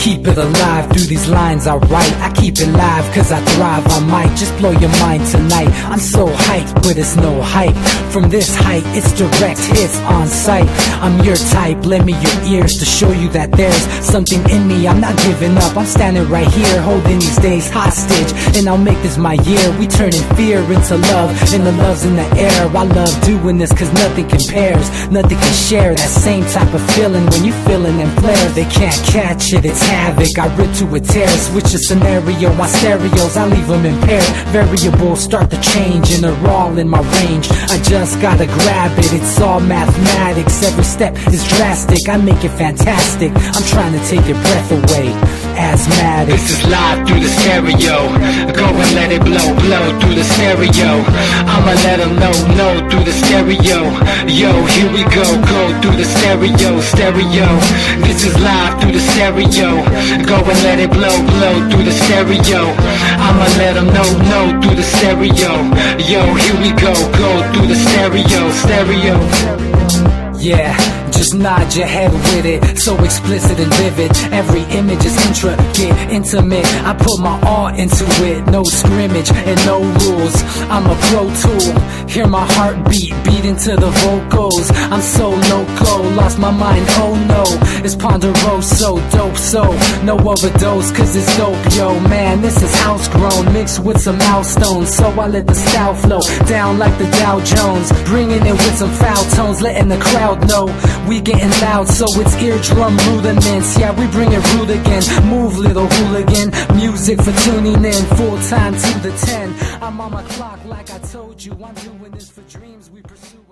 keep it alive through these lines I write. I keep it live cause I thrive. I might just blow your mind tonight. I'm so hyped, but it's no hype. From this height, it's direct hits on sight. I'm your type, lend me your ears to show you that there's something in me. I'm not giving up, I'm standing right here, holding these days hostage. And I'll make this my year. We turning fear into love, and the love's in the air. I love doing this cause nothing compares. Nothing can share that same type of feeling when you feeling them flares. They can't catch it, it's havoc. I rip to a tear, switch a scenario. My stereos, I leave them impaired. Variables start to change and they're all in my range. I just gotta grab it, it's all mathematics. Every step is drastic, I make it fantastic. I'm trying to take your breath away. Asthmatic. This is live through the stereo. Go and let it blow, blow through the stereo. I'ma let them know through the stereo. Yo, here we go through the stereo, stereo. This is live through the stereo. Go and let it blow, blow through the stereo. I'ma let them know through the stereo. Yo, here we go through the stereo, stereo. Yeah, just nod your head with it, so explicit and vivid. Every image is intricate, intimate. I put my all into it, no scrimmage and no rules. I'm a pro tool, hear my heartbeat, beat into the vocals. I'm so loco, lost my mind, oh no. It's ponderoso, dope, so no overdose, cause it's dope, yo. Man, this is house grown, mixed with some milestones. So I let the style flow down like the Dow Jones, bringing it with some foul tones, letting the crowd know we getting loud, so it's eardrum rudiments. Yeah, we bring it rude again. Move, little hooligan. Music for tuning in, full time to the 10. I'm on my clock like I told you. I'm doing this for dreams we pursuing.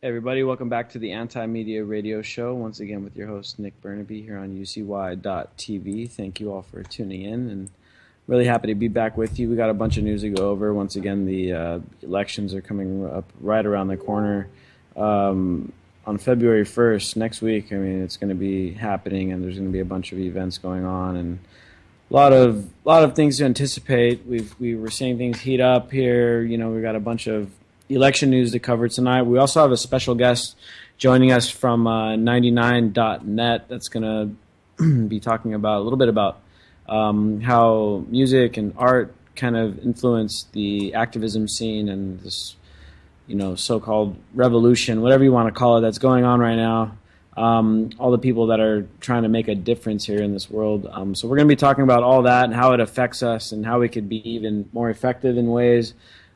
Hey everybody, welcome back to the Anti-Media Radio Show. Once again with your host Nick Bernabe here on UCY.tv. Thank you all for tuning in, and really happy to be back with you. We got a bunch of news to go over. Once again, the elections are coming up right around the corner. On February 1st, next week, I mean, it's going to be happening, and there's going to be a bunch of events going on, and a lot of things to anticipate. We were seeing things heat up here. You know, we got a bunch of election news to cover tonight. We also have a special guest joining us from 99.net that's going to be talking about a little bit about how music and art kind of influenced the activism scene and this, you know, so-called revolution, whatever you want to call it, that's going on right now. All the people that are trying to make a difference here in this world. So we're going to be talking about all that and how it affects us and how we could be even more effective in ways.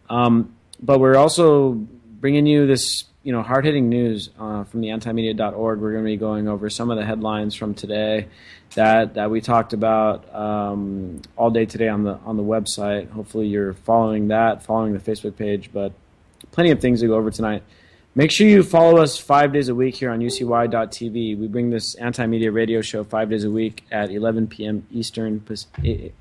But we're also bringing you this, you know, hard-hitting news from the antimedia.org. We're going to be going over some of the headlines from today that we talked about all day today on the website. Hopefully you're following the Facebook page, but plenty of things to go over tonight. Make sure you follow us 5 days a week here on UCY.tv. We bring this anti-media radio show 5 days a week at 11 p.m. Eastern, 8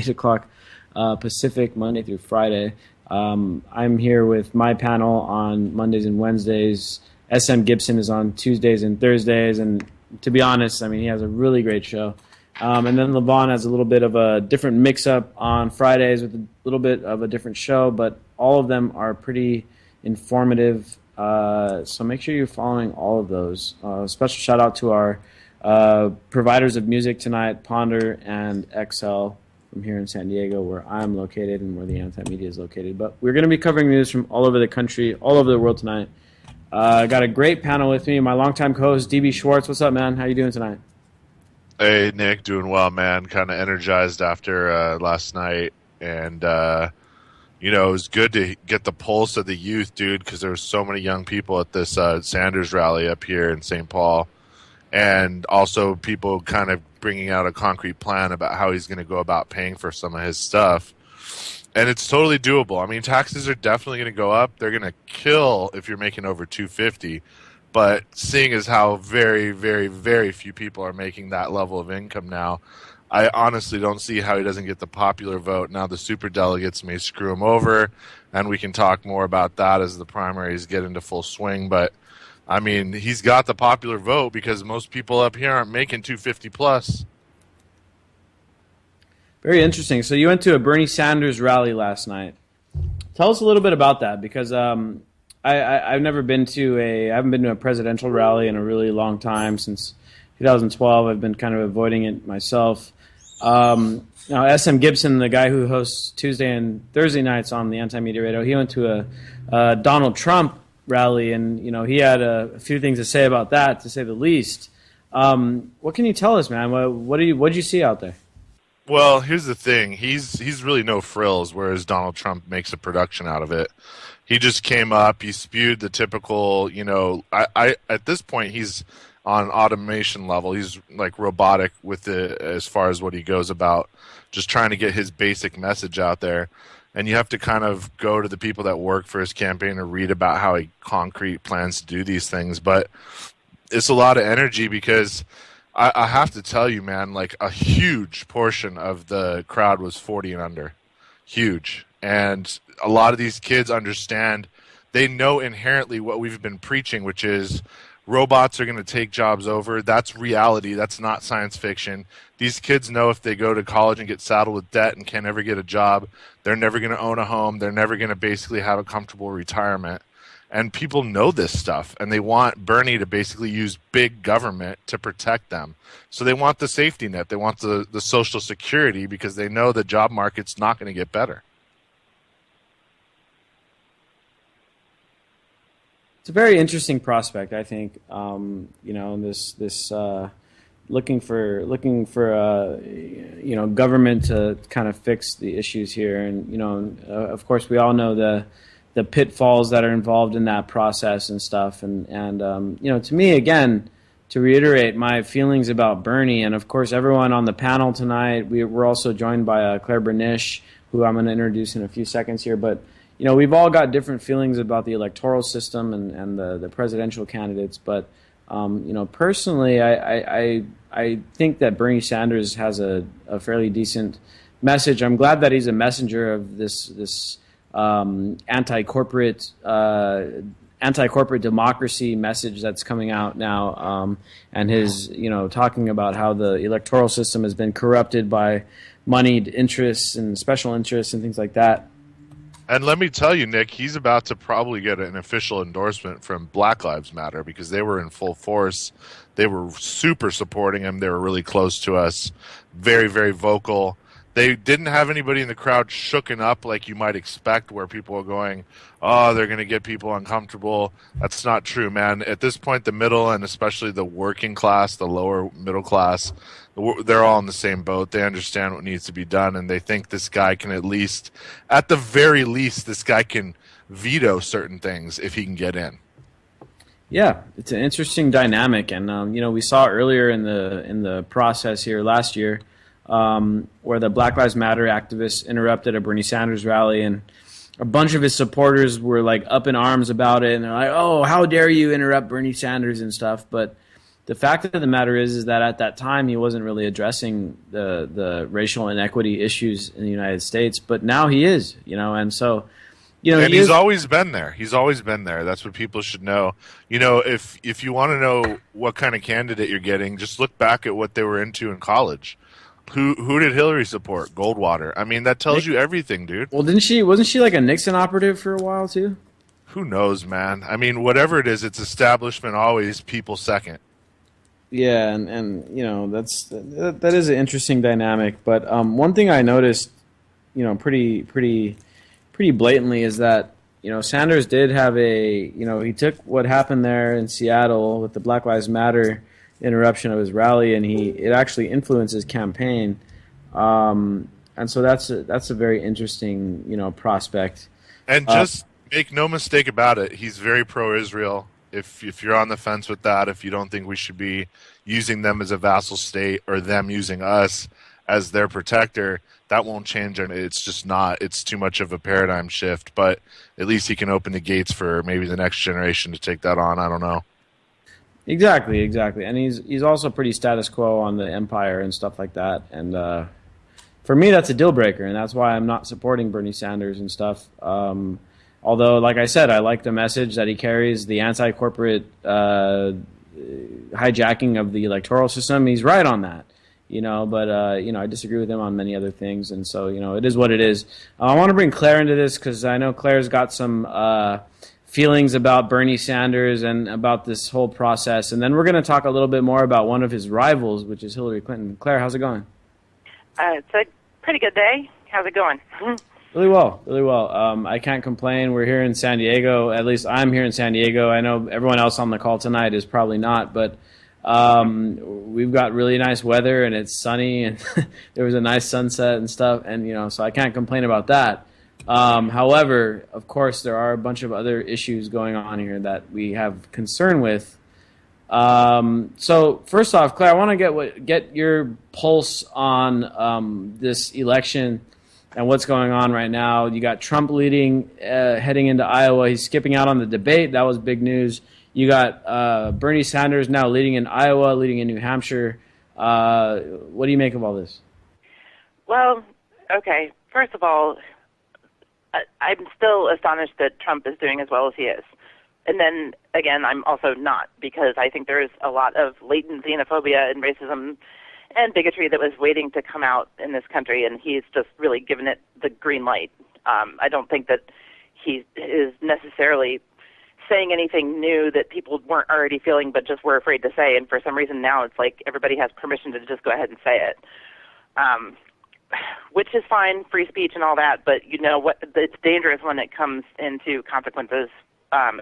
o'clock Pacific, Monday through Friday. I'm here with my panel on Mondays and Wednesdays. SM Gibson is on Tuesdays and Thursdays, and to be honest, I mean, he has a really great show. And then LeVon has a little bit of a different mix-up on Fridays with a little bit of a different show, but all of them are pretty informative. So make sure you're following all of those. Special shout-out to our providers of music tonight, Ponder and XL from here in San Diego, where I'm located and where the Anti-Media is located. But we're going to be covering news from all over the country, all over the world tonight. I got a great panel with me. My longtime co-host, DB Schwartz. What's up, man? How you doing tonight? Hey, Nick, doing well, man. Kind of energized after last night. And, you know, it was good to get the pulse of the youth, dude, because there were so many young people at this Sanders rally up here in St. Paul. And also people kind of bringing out a concrete plan about how he's going to go about paying for some of his stuff. And it's totally doable. I mean, taxes are definitely going to go up. They're going to kill if you're making over $250. But seeing as how very, very, very few people are making that level of income now, I honestly don't see how he doesn't get the popular vote. Now the superdelegates may screw him over, and we can talk more about that as the primaries get into full swing. But, I mean, he's got the popular vote because most people up here aren't making $250 plus. Very interesting. So you went to a Bernie Sanders rally last night. Tell us a little bit about that, because I've never been to I haven't been to a presidential rally in a really long time, since 2012. I've been kind of avoiding it myself. Now, S.M. Gibson, the guy who hosts Tuesday and Thursday nights on the Anti-Media Radio, he went to a Donald Trump rally, and he had a few things to say about that, to say the least. What can you tell us, man? What did you see out there? Well, here's the thing. He's really no frills, whereas Donald Trump makes a production out of it. He just came up, he spewed the typical, I at this point he's on automation level. He's like robotic with it as far as what he goes about, just trying to get his basic message out there. And you have to kind of go to the people that work for his campaign and read about how he concrete plans to do these things. But it's a lot of energy because I have to tell you, man, like a huge portion of the crowd was 40 and under. Huge. And a lot of these kids understand, they know inherently what we've been preaching, which is robots are going to take jobs over. That's reality. That's not science fiction. These kids know if they go to college and get saddled with debt and can't never get a job, they're never going to own a home. They're never going to basically have a comfortable retirement. And people know this stuff, and they want Bernie to basically use big government to protect them. So they want the safety net. They want the Social Security because they know the job market's not going to get better. It's a very interesting prospect, I think. This looking for government to kind of fix the issues here, and of course we all know the pitfalls that are involved in that process and stuff, and to me, again, to reiterate my feelings about Bernie, and of course everyone on the panel tonight, we're also joined by Claire Bernish, who I'm going to introduce in a few seconds here, but we've all got different feelings about the electoral system and the presidential candidates, but personally, I think that Bernie Sanders has a fairly decent message. I'm glad that he's a messenger of this anti-corporate democracy message that's coming out now, and his talking about how the electoral system has been corrupted by moneyed interests and special interests and things like that. And let me tell you, Nick, he's about to probably get an official endorsement from Black Lives Matter because they were in full force. They were super supporting him. They were really close to us, very, very vocal. They didn't have anybody in the crowd shooken up like you might expect, where people are going, oh, they're going to get people uncomfortable. That's not true, man. At this point, the middle and especially the working class, the lower middle class, they're all in the same boat. They understand what needs to be done, and they think this guy can at the very least, this guy can veto certain things if he can get in. Yeah, it's an interesting dynamic, and we saw earlier in the process here last year, where the Black Lives Matter activists interrupted a Bernie Sanders rally, and a bunch of his supporters were like up in arms about it, and they're like, "Oh, how dare you interrupt Bernie Sanders and stuff?" But the fact of the matter is that at that time he wasn't really addressing the racial inequity issues in the United States, but now he is, and so. And he's always been there. He's always been there. That's what people should know. If you want to know what kind of candidate you're getting, just look back at what they were into in college. Who did Hillary support? Goldwater. I mean, that tells you everything, dude. Well, wasn't she like a Nixon operative for a while too? Who knows, man? I mean, whatever it is, it's establishment always, people second. Yeah, and that is an interesting dynamic. But one thing I noticed, pretty blatantly is that Sanders did have he took what happened there in Seattle with the Black Lives Matter interruption of his rally, and it actually influenced his campaign, and so that's a very interesting prospect. And just make no mistake about it, he's very pro-Israel. If you're on the fence with that, if you don't think we should be using them as a vassal state or them using us as their protector, that won't change, and it's just not. It's too much of a paradigm shift, but at least he can open the gates for maybe the next generation to take that on. I don't know. Exactly, and he's also pretty status quo on the empire and stuff like that, and for me that's a deal breaker, and that's why I'm not supporting Bernie Sanders and stuff. Although, like I said, I like the message that he carries, the anti-corporate hijacking of the electoral system. He's right on that. But I disagree with him on many other things, and so it is what it is. I want to bring Claire into this because I know Claire's got some feelings about Bernie Sanders and about this whole process. And then we're going to talk a little bit more about one of his rivals, which is Hillary Clinton. Claire, how's it going? It's a pretty good day. How's it going? Really well, really well. I can't complain. We're here in San Diego. At least I'm here in San Diego. I know everyone else on the call tonight is probably not, but we've got really nice weather and it's sunny and there was a nice sunset and stuff. And, so I can't complain about that. However, of course, there are a bunch of other issues going on here that we have concern with. So first off, Claire, I want to get your pulse on this election and what's going on right now. You got Trump leading, heading into Iowa. He's skipping out on the debate. That was big news. You got Bernie Sanders now leading in Iowa, leading in New Hampshire. What do you make of all this? Well, okay. First of all, I'm still astonished that Trump is doing as well as he is. And then, again, I'm also not, because I think there's a lot of latent xenophobia and racism and bigotry that was waiting to come out in this country, and he's just really given it the green light. I don't think that he is necessarily saying anything new that people weren't already feeling but just were afraid to say, and for some reason now it's like everybody has permission to just go ahead and say it. Which is fine, free speech and all that, but you know what? It's dangerous when it comes into consequences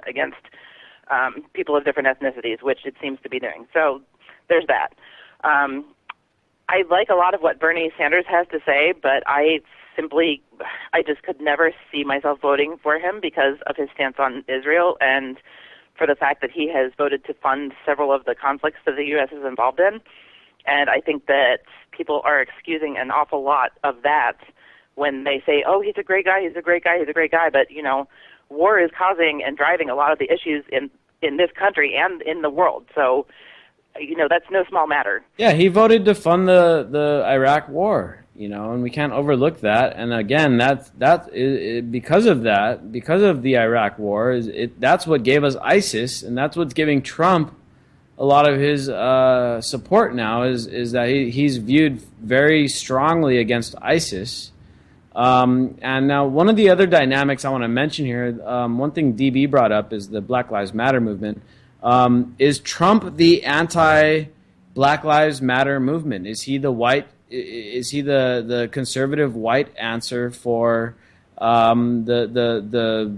against people of different ethnicities, which it seems to be doing. So there's that. I like a lot of what Bernie Sanders has to say, but I just could never see myself voting for him because of his stance on Israel and for the fact that he has voted to fund several of the conflicts that the U.S. is involved in. And I think that people are excusing an awful lot of that when they say, oh, he's a great guy, he's a great guy, he's a great guy. But, war is causing and driving a lot of the issues in this country and in the world. So, that's no small matter. Yeah, he voted to fund the Iraq war, and we can't overlook that. And again, because of the Iraq war, that's what gave us ISIS, and that's what's giving Trump a lot of his support now is that he's viewed very strongly against ISIS. And now one of the other dynamics I want to mention here, one thing DB brought up is the Black Lives Matter movement. Is Trump the anti-Black Lives Matter movement? Is he the conservative white answer for the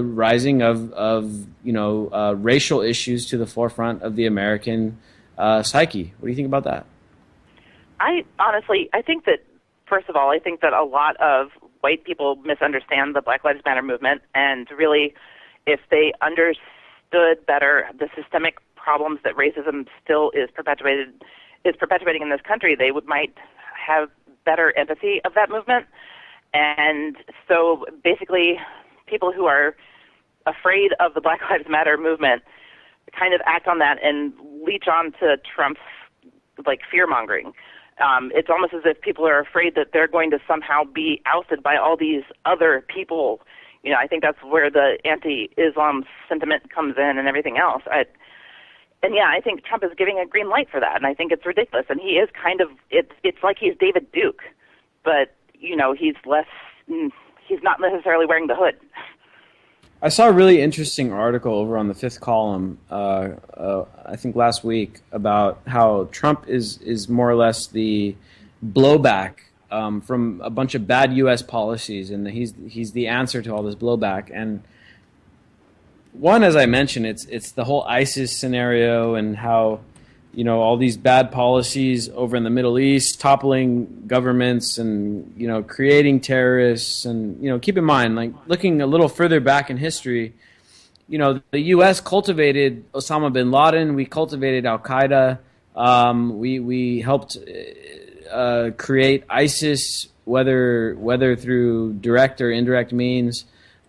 rising of racial issues to the forefront of the American psyche? What do you think about that? I think that, first of all, I think that a lot of white people misunderstand the Black Lives Matter movement, and really, if they understood better the systemic problems that racism still is perpetuating in this country, they might have better empathy of that movement. And so basically, people who are afraid of the Black Lives Matter movement kind of act on that and leech on to Trump's fear-mongering. It's almost as if people are afraid that they're going to somehow be ousted by all these other people. I think that's where the anti-Islam sentiment comes in and everything else. I think Trump is giving a green light for that, and I think it's ridiculous. And he is it's like he's David Duke, but he's not necessarily wearing the hood. I saw a really interesting article over on the Fifth Column, I think last week, about how Trump is more or less the blowback from a bunch of bad U.S. policies, and he's the answer to all this blowback. And one, as I mentioned, it's the whole ISIS scenario and how all these bad policies over in the Middle East, toppling governments and, creating terrorists. And, keep in mind, looking a little further back in history, the U.S. cultivated Osama bin Laden. We cultivated Al-Qaeda. We helped create ISIS, whether through direct or indirect means.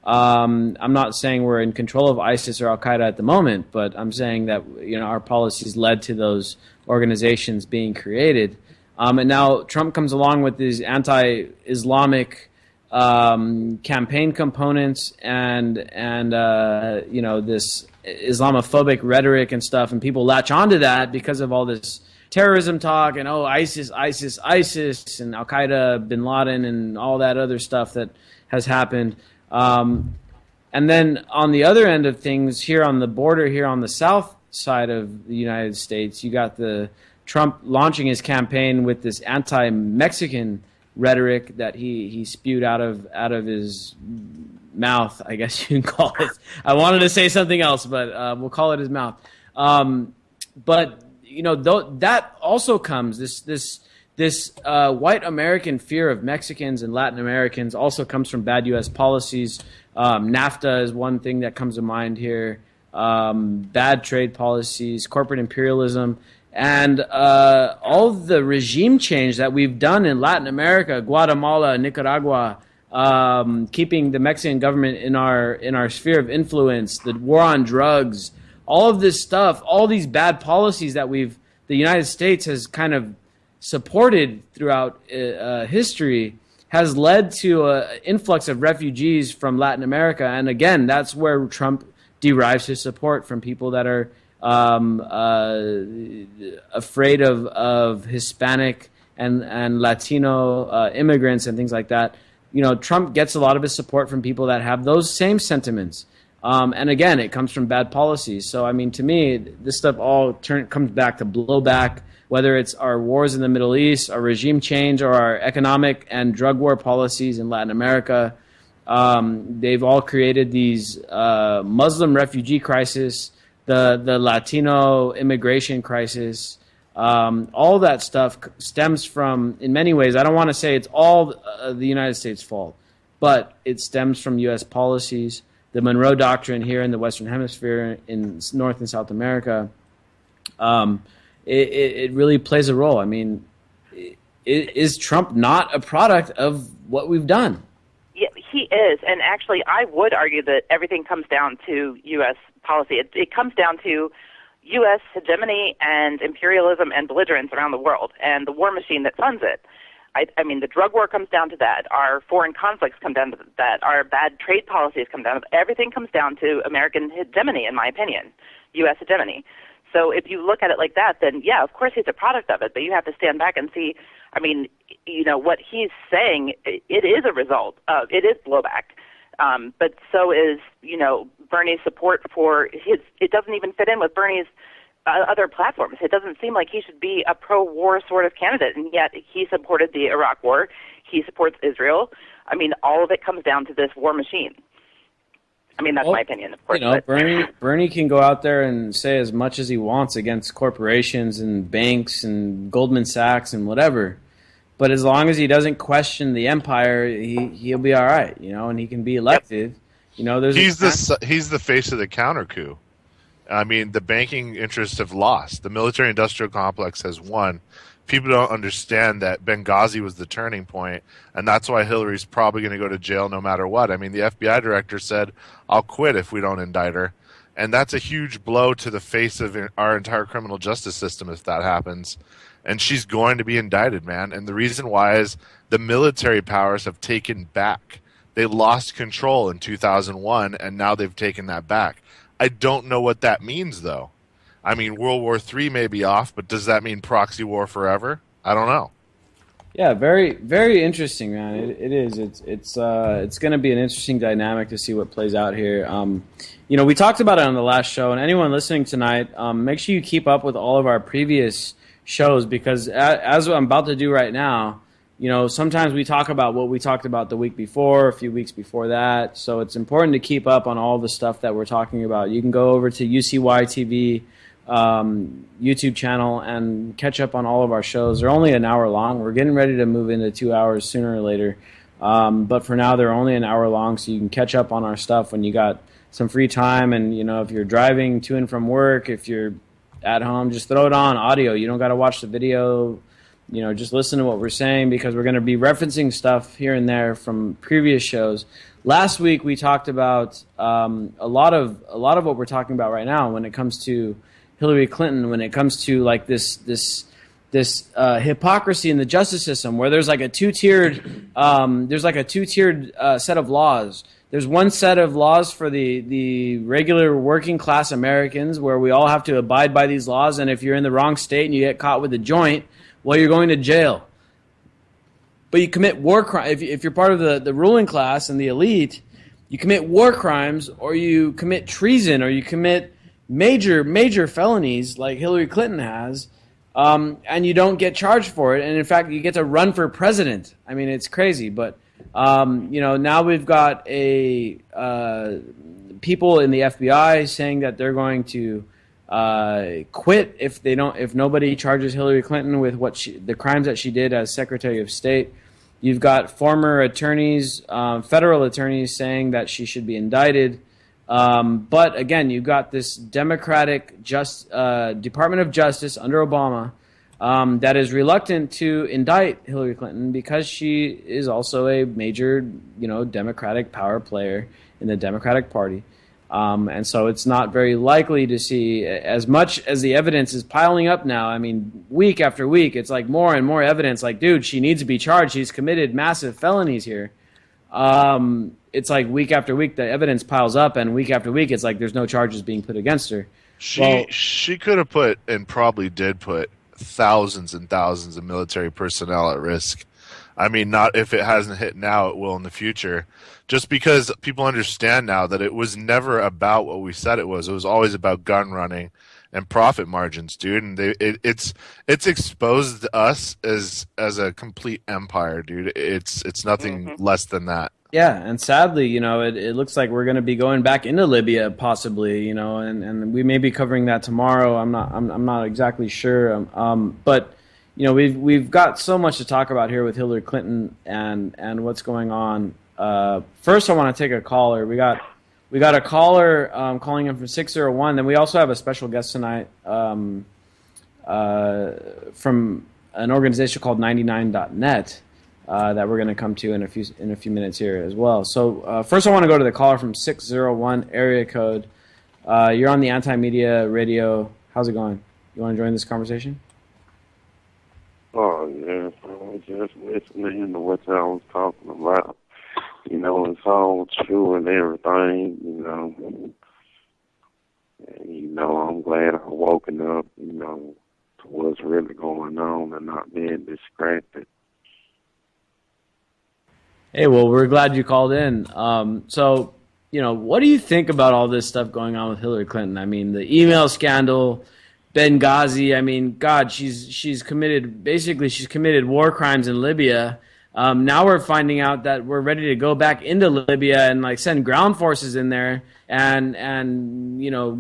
I'm not saying we're in control of ISIS or Al-Qaeda at the moment, but I'm saying that our policies led to those organizations being created. And now Trump comes along with these anti-Islamic campaign components and this Islamophobic rhetoric and stuff, and people latch onto that because of all this terrorism talk and ISIS, and Al-Qaeda, bin Laden, and all that other stuff that has happened. And And then on the other end of things, here on the border, here on the south side of the United States, you got the Trump launching his campaign with this anti-Mexican rhetoric that he spewed out of his mouth, I guess you can call it. I wanted to say something else, but we'll call it his mouth. But that also comes this white American fear of Mexicans and Latin Americans also comes from bad U.S. policies. NAFTA is one thing that comes to mind here. Bad trade policies, corporate imperialism, and all the regime change that we've done in Latin America, Guatemala, Nicaragua, keeping the Mexican government in our sphere of influence, the war on drugs, all of this stuff, all these bad policies that the United States has kind of supported throughout history has led to an influx of refugees from Latin America. And again, that's where Trump derives his support from people that are afraid of Hispanic and Latino immigrants and things like that. Trump gets a lot of his support from people that have those same sentiments. And again, it comes from bad policies. So, I mean, to me, this stuff all comes back to blowback, whether it's our wars in the Middle East, our regime change, or our economic and drug war policies in Latin America. They've all created these Muslim refugee crisis, the Latino immigration crisis. All that stuff stems from, in many ways, I don't want to say it's all the United States' fault, but it stems from U.S. policies, the Monroe Doctrine here in the Western Hemisphere, in North and South America. It really plays a role. I mean, is Trump not a product of what we've done? Yeah, he is. And actually, I would argue that everything comes down to U.S. policy. It comes down to U.S. hegemony and imperialism and belligerence around the world and the war machine that funds it. I mean, the drug war comes down to that. Our foreign conflicts come down to that. Our bad trade policies come down to that. Everything comes down to American hegemony, in my opinion, U.S. hegemony. So if you look at it like that, then, yeah, of course he's a product of it, but you have to stand back and see, I mean, what he's saying, it is a result of, it is blowback. But so is, Bernie's support for it doesn't even fit in with Bernie's other platforms. It doesn't seem like he should be a pro-war sort of candidate, and yet he supported the Iraq War. He supports Israel. I mean, all of it comes down to this war machine. I mean, that's my opinion, of course. Bernie can go out there and say as much as he wants against corporations and banks and Goldman Sachs and whatever. But as long as he doesn't question the empire, he'll be all right, and he can be elected. He's the face of the counter coup. I mean, the banking interests have lost. The military-industrial complex has won. People don't understand that Benghazi was the turning point, and that's why Hillary's probably going to go to jail no matter what. I mean, the FBI director said, I'll quit if we don't indict her. And that's a huge blow to the face of our entire criminal justice system if that happens. And she's going to be indicted, man. And the reason why is the military powers have taken back. They lost control in 2001, and now they've taken that back. I don't know what that means, though. I mean, World War III may be off, but does that mean proxy war forever? I don't know. Yeah, very, very interesting, man. It is. It's going to be an interesting dynamic to see what plays out here. We talked about it on the last show, and anyone listening tonight, make sure you keep up with all of our previous shows, because as I'm about to do right now, sometimes we talk about what we talked about the week before, a few weeks before that. So it's important to keep up on all the stuff that we're talking about. You can go over to UCY TV YouTube channel and catch up on all of our shows. They're only an hour long. We're getting ready to move into 2 hours sooner or later. But for now, they're only an hour long, so you can catch up on our stuff when you got some free time. And, if you're driving to and from work, if you're at home, just throw it on audio. You don't got to watch the video. Just listen to what we're saying, because we're going to be referencing stuff here and there from previous shows. Last week we talked about a lot of what we're talking about right now when it comes to Hillary Clinton, when it comes to like this hypocrisy in the justice system, where there's like a two-tiered set of laws. There's one set of laws for the regular working class Americans, where we all have to abide by these laws, and if you're in the wrong state and you get caught with a joint, well, you're going to jail. But you commit war crime if you're part of the ruling class and the elite. you commit war crimes, or you commit treason, or you commit major felonies like Hillary Clinton has, and you don't get charged for it. And in fact, you get to run for president. I mean, it's crazy. But now we've got people in the FBI saying that they're going to quit if nobody charges Hillary Clinton with the crimes that she did as Secretary of State. You've got former attorneys, federal attorneys, saying that she should be indicted. But again, you've got this Democratic Department of Justice under Obama that is reluctant to indict Hillary Clinton because she is also a major, Democratic power player in the Democratic Party. And so it's not very likely to see, as much as the evidence is piling up now. I mean, week after week, it's like more and more evidence. Like, dude, she needs to be charged. She's committed massive felonies here. It's like week after week, the evidence piles up, and week after week, it's like there's no charges being put against her. She could have put, and probably did put, thousands and thousands of military personnel at risk. I mean, not if it hasn't hit now, it will in the future. Just because people understand now that it was never about what we said it was. It was always about gun running and profit margins, dude. And it's exposed us as a complete empire, dude. It's nothing less than that. Yeah, and sadly, it looks like we're going to be going back into Libya possibly, and we may be covering that tomorrow. I'm not exactly sure. But we've got so much to talk about here with Hillary Clinton and what's going on. First, I want to take a caller. We got a caller calling in from 601. Then we also have a special guest tonight from an organization called 99.net that we're going to come to in a few minutes here as well. So first, I want to go to the caller from 601 area code. You're on the Anti-Media Radio. How's it going? You want to join this conversation? Oh yeah, I was just listening to what y'all was talking about. It's all true and everything, And, I'm glad I woken up, to what's really going on and not being distracted. Hey, well, we're glad you called in. So, what do you think about all this stuff going on with Hillary Clinton? I mean, the email scandal, Benghazi. I mean, God, she's committed war crimes in Libya. Now we're finding out that we're ready to go back into Libya and send ground forces in there and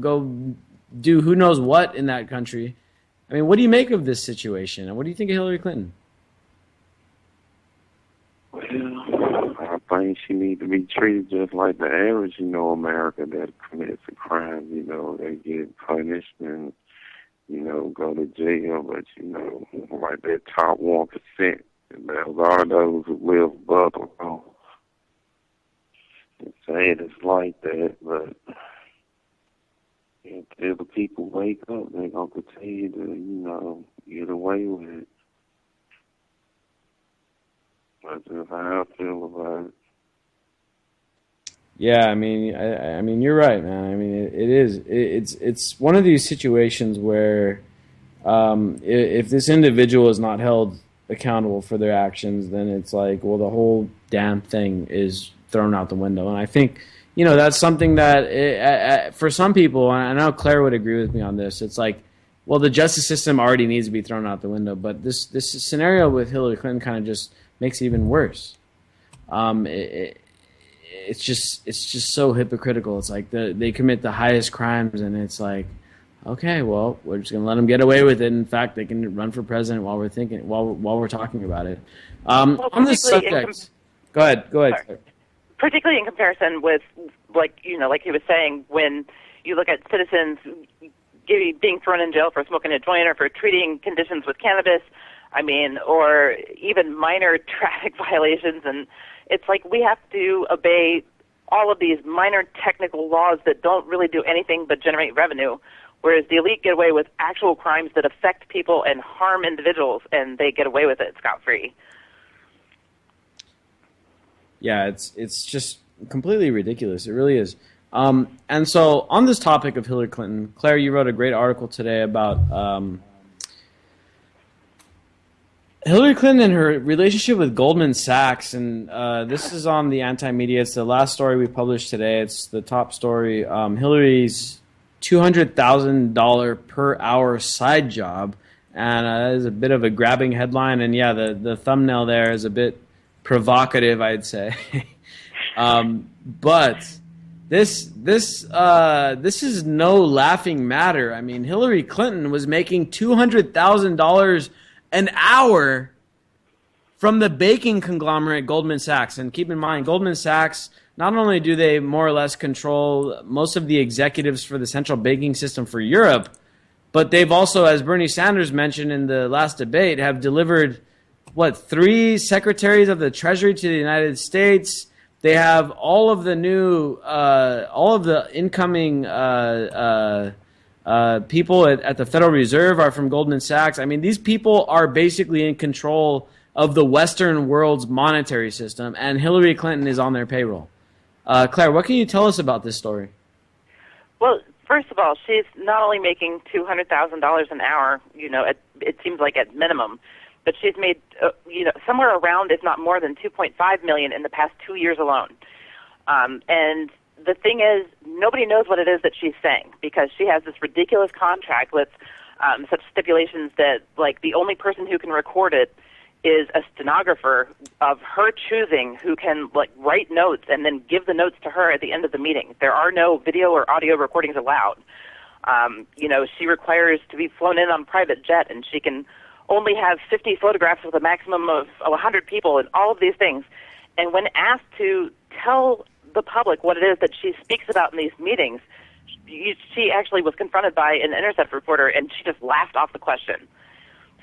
go do who knows what in that country. I mean, what do you make of this situation? And what do you think of Hillary Clinton? Well, I think she needs to be treated just like the average, American that commits a crime. They get punished and, go to jail. But, like that top 1%. And there's are those who live above the law. It's sad it's like that, but if the people wake up, they're going to continue to, get away with it. That's just how I feel about it. Yeah, I mean, you're right, man. I mean, it's one of these situations where if this individual is not held accountable for their actions, then it's like, well, the whole damn thing is thrown out the window. And I think, that's something that for some people, and I know Claire would agree with me on this, it's like, well, the justice system already needs to be thrown out the window. But this scenario with Hillary Clinton kind of just makes it even worse. It's just so hypocritical. It's like they commit the highest crimes, and it's like, okay, well, we're just going to let them get away with it. In fact, they can run for president while we're talking about it. On this subject, go ahead. Sorry. Particularly in comparison with, like he was saying, when you look at citizens being thrown in jail for smoking a joint or for treating conditions with cannabis, or even minor traffic violations, and it's like we have to obey all of these minor technical laws that don't really do anything but generate revenue. Whereas the elite get away with actual crimes that affect people and harm individuals, and they get away with it scot-free. Yeah, it's just completely ridiculous. It really is. And so on this topic of Hillary Clinton, Claire, you wrote a great article today about Hillary Clinton and her relationship with Goldman Sachs, and this is on the Anti-Media. It's the last story we published today. It's the top story. Hillary's $200,000 per hour side job, and that is a bit of a grabbing headline. And yeah, the thumbnail there is a bit provocative, I'd say. But this is no laughing matter. I mean, Hillary Clinton was making $200,000 an hour from the banking conglomerate Goldman Sachs. And keep in mind, Goldman Sachs, not only do they more or less control most of the executives for the central banking system for Europe, but they've also, as Bernie Sanders mentioned in the last debate, have delivered, 3 secretaries of the Treasury to the United States. They have all of the new, all of the incoming people at the Federal Reserve are from Goldman Sachs. I mean, these people are basically in control of the Western world's monetary system, and Hillary Clinton is on their payroll. Claire, what can you tell us about this story? Well, first of all, she's not only making $200,000 an hour, it seems like at minimum, but she's made, somewhere around, if not more than $2.5 million in the past 2 years alone. And the thing is, nobody knows what it is that she's saying because she has this ridiculous contract with such stipulations that, like, the only person who can record it is a stenographer of her choosing who can, like, write notes and then give the notes to her at the end of the meeting. There are no video or audio recordings allowed. She requires to be flown in on private jet, and she can only have 50 photographs with a maximum of 100 people and all of these things. And when asked to tell the public what it is that she speaks about in these meetings, she actually was confronted by an Intercept reporter, and she just laughed off the question.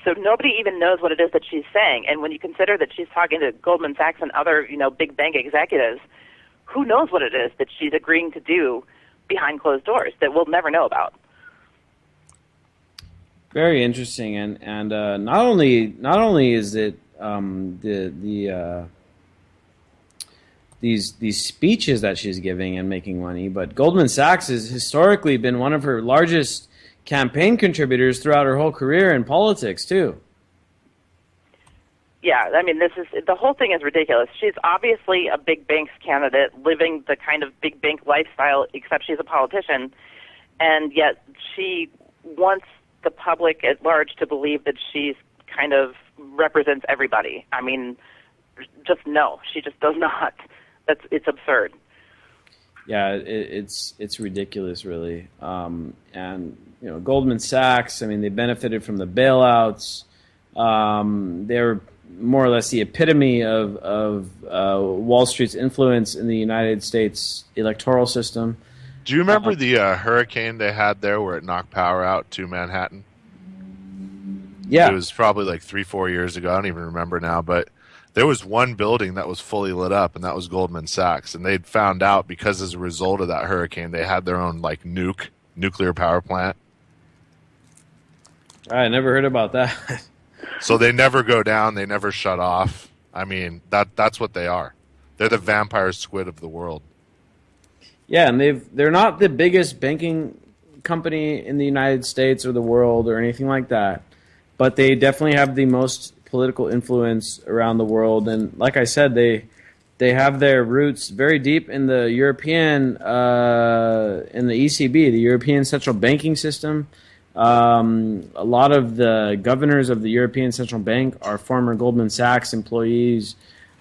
So nobody even knows what it is that she's saying. And when you consider that she's talking to Goldman Sachs and other, big bank executives, who knows what it is that she's agreeing to do behind closed doors that we'll never know about? Very interesting, and not only is it these speeches that she's giving and making money, but Goldman Sachs has historically been one of her largest campaign contributors throughout her whole career in politics too. Yeah, I mean, the whole thing is ridiculous. She's obviously a big banks candidate, living the kind of big bank lifestyle, except she's a politician, and yet she wants the public at large to believe that she's kind of represents everybody. I mean, just no, she just does not. It's absurd. Yeah, it's ridiculous, really. And Goldman Sachs, I mean, they benefited from the bailouts. They're more or less the epitome of Wall Street's influence in the United States electoral system. Do you remember the hurricane they had there where it knocked power out to Manhattan? Yeah. It was probably like 3-4 years ago. I don't even remember now, but there was one building that was fully lit up, and that was Goldman Sachs. And they'd found out because as a result of that hurricane, they had their own like nuclear power plant. I never heard about that. So they never go down. They never shut off. I mean, that's what they are. They're the vampire squid of the world. Yeah, and they're not the biggest banking company in the United States or the world or anything like that, but they definitely have the most political influence around the world. And like I said, they have their roots very deep in the European, in the ECB, the European Central Banking System. A lot of the governors of the European Central Bank are former Goldman Sachs employees.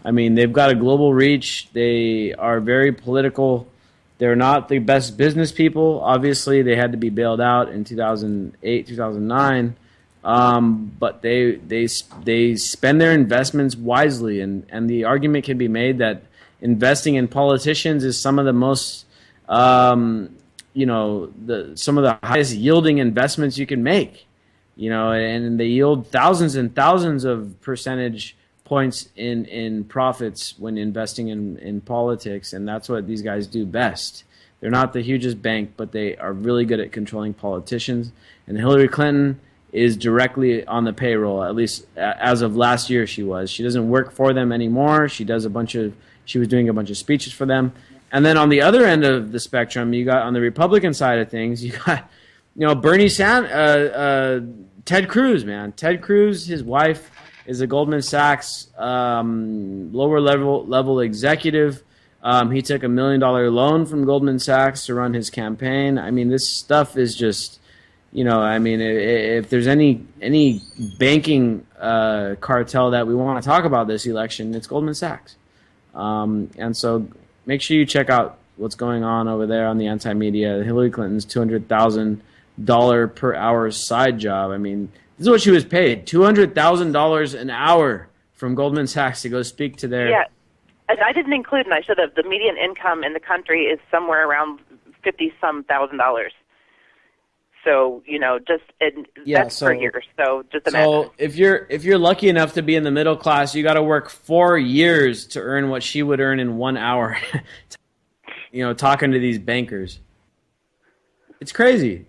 I mean, they've got a global reach. They are very political. They're not the best business people. Obviously, they had to be bailed out in 2008, 2009. But they spend their investments wisely, and the argument can be made that investing in politicians is some of the most, some of the highest yielding investments you can make, and they yield thousands and thousands of percentage points in profits when investing in politics, and that's what these guys do best. They're not the hugest bank, but they are really good at controlling politicians, and Hillary Clinton is directly on the payroll, at least as of last year she was. She doesn't work for them anymore. She was doing a bunch of speeches for them. And then on the other end of the spectrum, you got on the Republican side of things, you got, Ted Cruz, man. Ted Cruz, his wife is a Goldman Sachs lower level executive. He took $1 million loan from Goldman Sachs to run his campaign. I mean, this stuff is just, I mean, if there's any banking cartel that we want to talk about this election, it's Goldman Sachs. And so make sure you check out what's going on over there on the anti-media. Hillary Clinton's $200,000 per hour side job. I mean, this is what she was paid, $200,000 an hour from Goldman Sachs to go speak to their... Yeah, I didn't include, and I should have, the median income in the country is somewhere around $50-some thousand. So, that's per year. So just imagine. So if you're lucky enough to be in the middle class, you got to work 4 years to earn what she would earn in 1 hour. Talking to these bankers. It's crazy.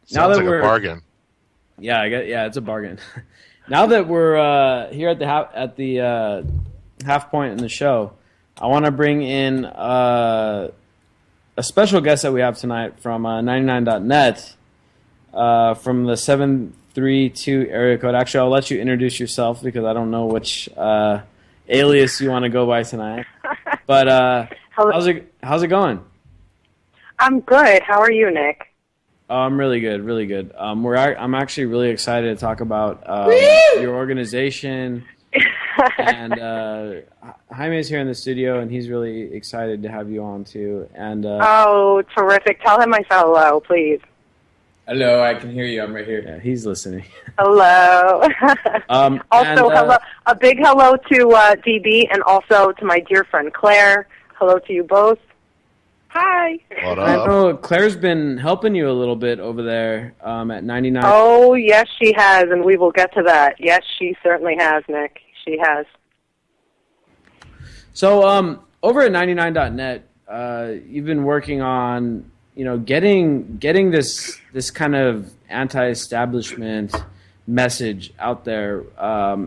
Sounds like a bargain. Yeah, it's a bargain. Now that we're here at the half point in the show, I want to bring in a special guest that we have tonight from 99.net, from the 732 area code. Actually, I'll let you introduce yourself because I don't know which alias you want to go by tonight. But how's it going? I'm good. How are you, Nick? Oh, I'm really good, really good. I'm actually really excited to talk about your organization. And Jaime's here in the studio, and he's really excited to have you on too. And oh, terrific! Tell him I said hello, please. Hello, I can hear you. I'm right here. Yeah, he's listening. Hello. Hello. A big hello to DB, and also to my dear friend Claire. Hello to you both. Hi. What I up? know Claire's been helping you a little bit over there at 99. Oh, yes, she has, and we will get to that. Yes, she certainly has, Nick. She has. So over at 99.net, you've been working on, getting this kind of anti-establishment message out there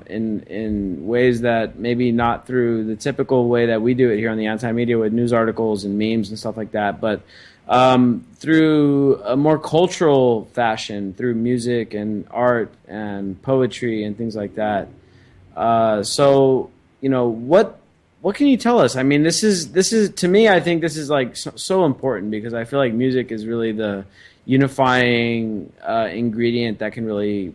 in ways that maybe not through the typical way that we do it here on the anti-media with news articles and memes and stuff like that, but through a more cultural fashion, through music and art and poetry and things like that. So, what can you tell us? I mean, this is to me, I think this is like so important because I feel like music is really the unifying ingredient that can really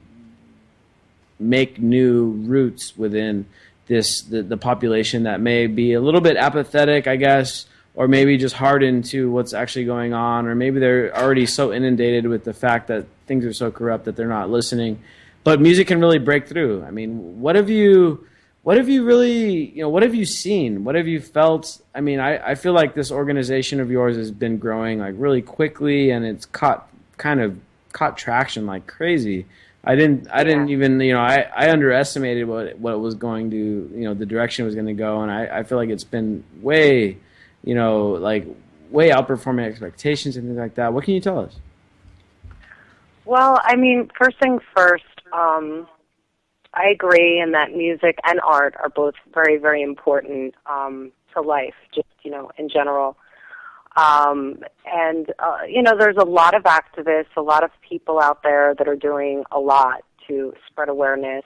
make new roots within the population that may be a little bit apathetic, I guess, or maybe just hardened to what's actually going on, or maybe they're already so inundated with the fact that things are so corrupt that they're not listening. But music can really break through. I mean, what have you really, what have you seen? What have you felt? I mean, I feel like this organization of yours has been growing like really quickly, and it's caught traction like crazy. I didn't even, I underestimated what it was going to, the direction it was going to go. And I feel like it's been way outperforming expectations and things like that. What can you tell us? Well, I mean, first things first, I agree in that music and art are both very, very important to life, just, in general. There's a lot of activists, a lot of people out there that are doing a lot to spread awareness.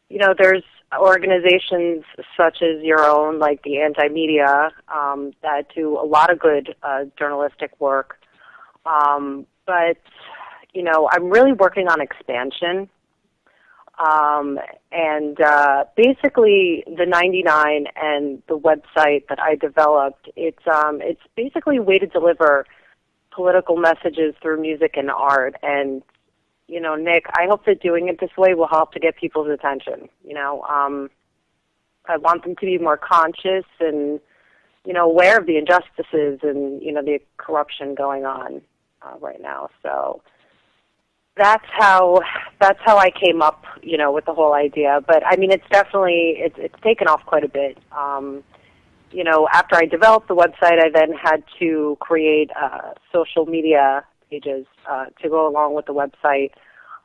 There's organizations such as your own, like the Anti-Media, that do a lot of good journalistic work. But I'm really working on expansion. Basically the 99 and the website that I developed, it's basically a way to deliver political messages through music and art. And, Nick, I hope that doing it this way will help to get people's attention. I want them to be more conscious and, aware of the injustices and, the corruption going on right now. So that's how I came up, with the whole idea. But I mean, it's definitely it's taken off quite a bit. After I developed the website, I then had to create social media pages to go along with the website.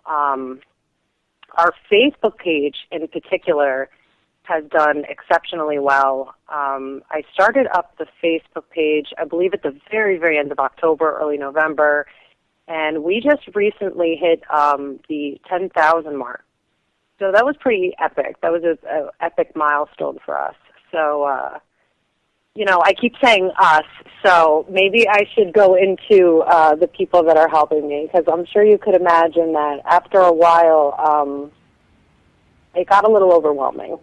Our Facebook page, in particular, has done exceptionally well. I started up the Facebook page, I believe, at the very, very end of October, early November. And we just recently hit the 10,000 mark. So that was pretty epic. That was an epic milestone for us. So, I keep saying us, so maybe I should go into the people that are helping me, because I'm sure you could imagine that after a while, it got a little overwhelming,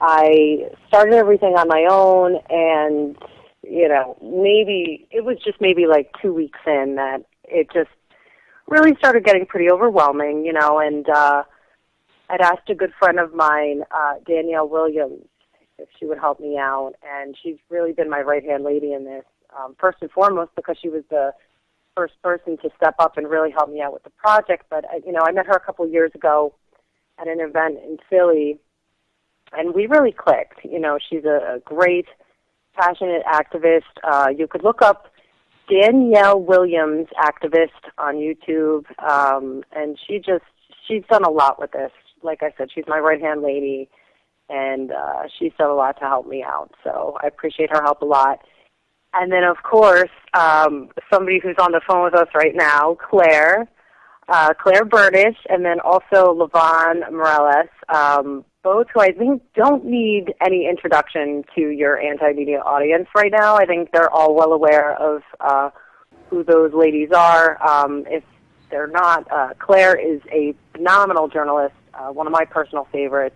I started everything on my own, and, maybe it was just maybe like 2 weeks in that it just really started getting pretty overwhelming, and I'd asked a good friend of mine, Danielle Williams, if she would help me out, and she's really been my right-hand lady in this, first and foremost because she was the first person to step up and really help me out with the project, but, I met her a couple of years ago at an event in Philly, and we really clicked. She's a great, passionate activist. You could look up Danielle Williams, activist, on YouTube, and she's done a lot with this. Like I said, she's my right-hand lady, and she's done a lot to help me out. So I appreciate her help a lot. And then, of course, somebody who's on the phone with us right now, Claire Burnish, and then also Levon Morales, both who I think don't need any introduction to your anti-media audience right now. I think they're all well aware of who those ladies are. If they're not, Claire is a phenomenal journalist, one of my personal favorites,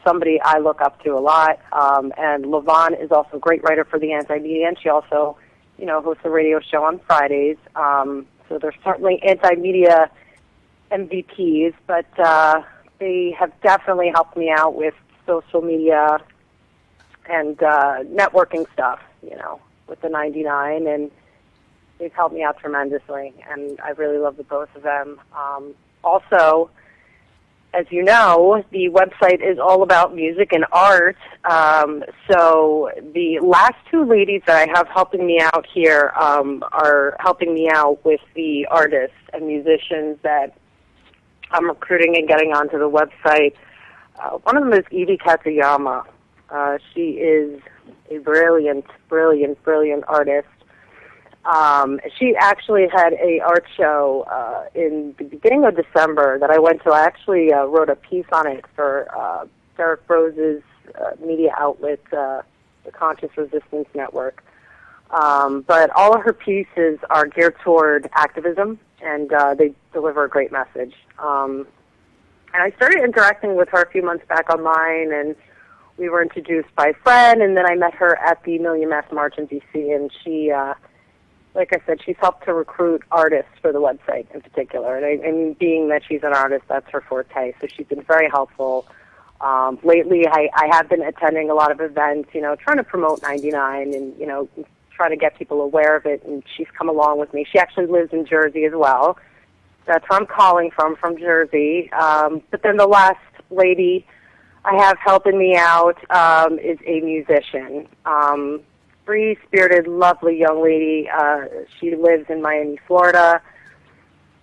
somebody I look up to a lot. And Levon is also a great writer for the anti-media, and she also, hosts a radio show on Fridays. So they're certainly anti-media MVPs, but they have definitely helped me out with social media and networking stuff, with the 99, and they've helped me out tremendously, and I really love the both of them. Also, as you know, the website is all about music and art, so the last two ladies that I have helping me out here are helping me out with the artists and musicians that I'm recruiting and getting onto the website. One of them is Evie Katayama. She is a brilliant artist. She actually had a art show in the beginning of December that I went to. I actually wrote a piece on it for Derek Rose's media outlet, the Conscious Resistance Network. But all of her pieces are geared toward activism, and they deliver a great message. And I started interacting with her a few months back online, and we were introduced by a friend, and then I met her at the Million Mass March in D.C., and she, like I said, she's helped to recruit artists for the website in particular. And being that she's an artist, that's her forte, so she's been very helpful. Lately, I have been attending a lot of events, trying to promote 99 and, trying to get people aware of it, and she's come along with me. She actually lives in Jersey as well. That's where I'm calling from Jersey. But then the last lady I have helping me out is a musician. Free-spirited, lovely young lady. She lives in Miami, Florida.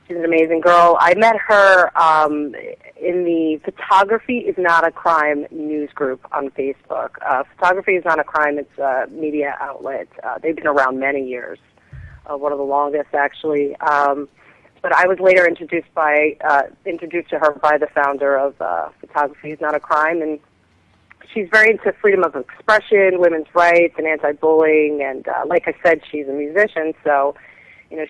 She's an amazing girl. I met her in the Photography is Not a Crime news group on Facebook. Photography is Not a Crime. It's a media outlet. They've been around many years, one of the longest, actually. But I was later introduced to her by the founder of Photography is Not a Crime, and she's very into freedom of expression, women's rights, and anti-bullying. And like I said, she's a musician, so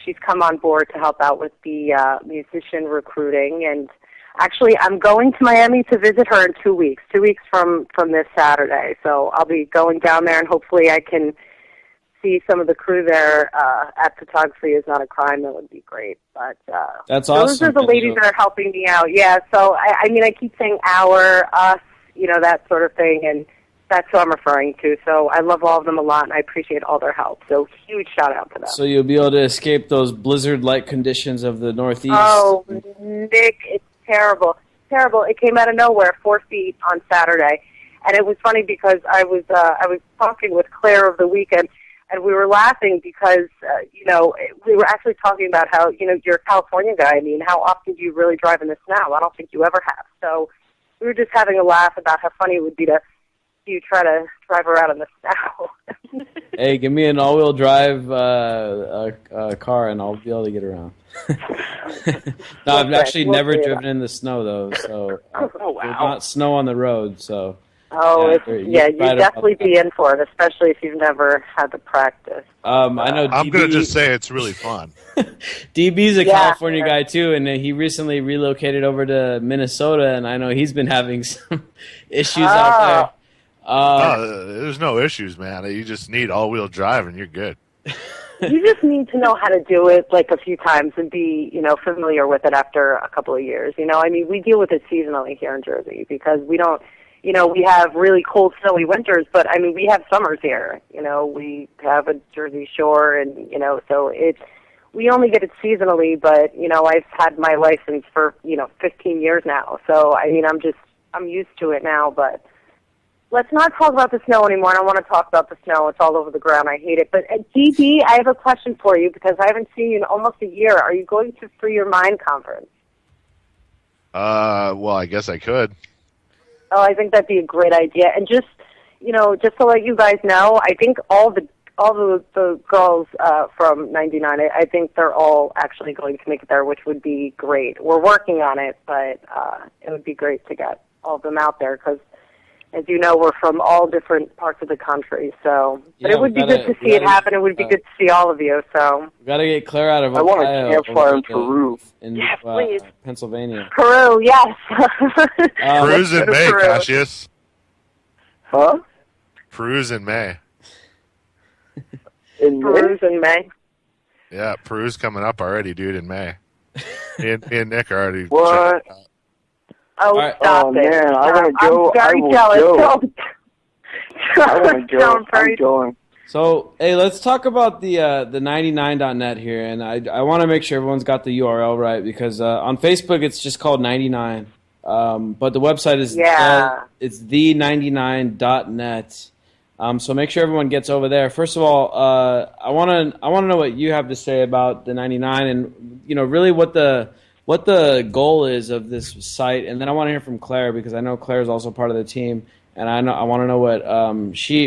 she's come on board to help out with the musician recruiting. And actually, I'm going to Miami to visit her in 2 weeks. 2 weeks from this Saturday. So I'll be going down there, and hopefully I can see some of the crew there at Photography is Not a Crime. That would be great. But that's awesome. Those are the ladies that are helping me out. Yeah. So I keep saying our, us, that sort of thing, and that's who I'm referring to. So I love all of them a lot, and I appreciate all their help. So huge shout out to them. So you'll be able to escape those blizzard-like conditions of the Northeast. Oh, Nick, it's terrible. Terrible. It came out of nowhere, 4 feet on Saturday. And it was funny because I was talking with Claire over the weekend, and we were laughing because, we were actually talking about how, you're a California guy. I mean, how often do you really drive in the snow? I don't think you ever have. So we were just having a laugh about how funny it would be to, you try to drive around in the snow. Hey, give me an all-wheel drive car, and I'll be able to get around. No, I've actually never driven in the snow though, so Oh, wow. there's not snow on the road. So Oh, yeah, you'd definitely be in for it, especially if you've never had the practice. I know. I'm going to just say it's really fun. DB's a Yeah. California guy too, and he recently relocated over to Minnesota, and I know he's been having some issues out there. There's no issues, man. You just need all-wheel drive, and you're good. You just need to know how to do it like a few times and be, familiar with it after a couple of years. I mean, we deal with it seasonally here in Jersey because we don't, we have really cold, snowy winters, but I mean, we have summers here. We have a Jersey Shore, and so we only get it seasonally. But I've had my license for 15 years now, so I mean, I'm used to it now, but. Let's not talk about the snow anymore. I don't want to talk about the snow. It's all over the ground. I hate it. But DB, I have a question for you because I haven't seen you in almost a year. Are you going to Free Your Mind conference? Well, I guess I could. Oh, I think that'd be a great idea. And just to let you guys know, I think all the girls from 99, I think they're all actually going to make it there, which would be great. We're working on it, but it would be great to get all of them out there because. As you know, we're from all different parts of the country, so. But it would be good to see it happen. It would be good to see all of you. So. We got to get Claire out of I want a Ohio campfire in Peru. Yes, please. Pennsylvania. Peru, yes. Peru's in May, Peru. Cassius. Huh? Peru's in May. In Peru's in May. Yeah, Peru's coming up already, dude, in May. Me and Nick are already. What? Oh, right. stop Oh, it. man, I wanna go. I'm very I will jealous. go. Don't. I want to go. I'm going. So, hey, let's talk about the 99.net here, and I want to make sure everyone's got the URL right because on Facebook it's just called 99, but the website is it's the99.net. So make sure everyone gets over there. First of all, I want to know what you have to say about the 99, and really what the goal is of this site, and then I want to hear from Claire because I know Claire is also part of the team, and I want to know what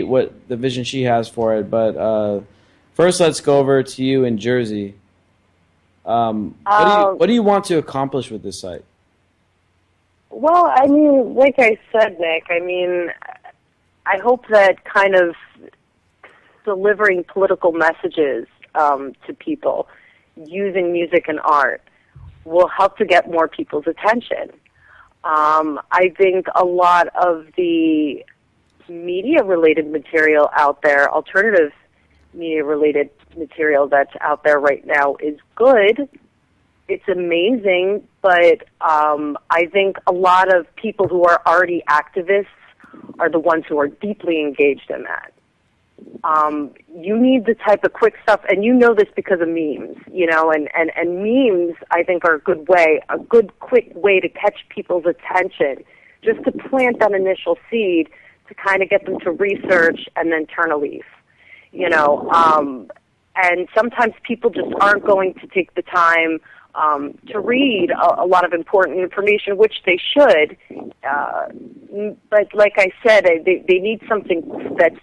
what the vision she has for it. But first, let's go over to you in Jersey. What do you want to accomplish with this site? Well, I mean, like I said, Nick, I mean, I hope that kind of delivering political messages to people using music and art will help to get more people's attention. I think a lot of the media-related material out there, alternative media-related material that's out there right now is good. It's amazing, but I think a lot of people who are already activists are the ones who are deeply engaged in that. You need the type of quick stuff, and you know this because of memes, and memes, I think, are a good quick way to catch people's attention, just to plant that initial seed to kind of get them to research and then turn a leaf, and sometimes people just aren't going to take the time to read a lot of important information, which they should, but like I said, they need something that's